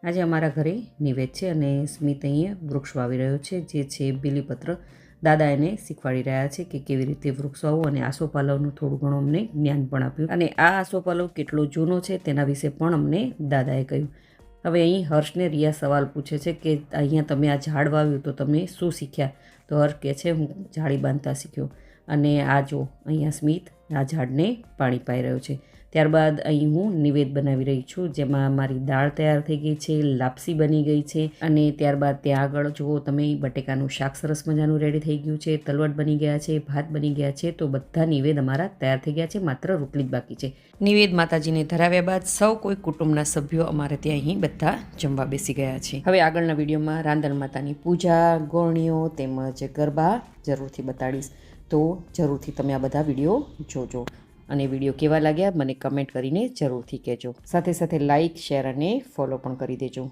આજે અમારા ઘરે નિવેદ છે અને સ્મિત અહીંયા વૃક્ષ વાવી રહ્યો છે, જે છે બીલીપત્ર. દાદા એને શીખવાડી રહ્યા છે કે કેવી રીતે વૃક્ષ વાવવું, અને આસોપાલવનું થોડું ઘણું અમને જ્ઞાન પણ આપ્યું. અને આ આસોપાલવ કેટલો જૂનો છે તેના વિશે પણ અમને દાદાએ કહ્યું. હવે અહીં હર્ષને રિયા સવાલ પૂછે છે કે અહીંયા તમે આ ઝાડ વાવ્યું તો તમે શું શીખ્યા? તો હર્ષ કહે છે હું જાળી બાંધતા શીખ્યો. અને આ જો અહીંયા સ્મિત આ ઝાડને પાણી પાઈ રહ્યો છે. ત્યારબાદ અહીં હું નિવેદ બનાવી રહી છું, જેમાં મારી દાળ તૈયાર થઈ ગઈ છે, લાપસી બની ગઈ છે, અને ત્યારબાદ ત્યાં આગળ જુઓ તમે બટેકાનું શાક સરસ મજાનું રેડી થઈ ગયું છે, તલવટ બની ગયા છે, ભાત બની ગયા છે. તો બધા નિવેદ અમારા તૈયાર થઈ ગયા છે, માત્ર રોટલી જ બાકી છે. નિવેદ માતાજીને ધરાવ્યા બાદ સૌ કોઈ કુટુંબના સભ્યો અમારે ત્યાં અહીં બધા જમવા બેસી ગયા છે. હવે આગળના વિડીયોમાં રાંદલ માતાની પૂજા, ગોળણીઓ તેમજ ગરબા જરૂરથી બતાડીશ, તો જરૂરથી તમે આ બધા વિડીયો જોજો. અને વિડીયો કેવા લાગ્યા મને કમેન્ટ કરીને જરૂરથી કહેજો. સાથે સાથે લાઇક, શેર અને ફોલો પણ કરી દેજો.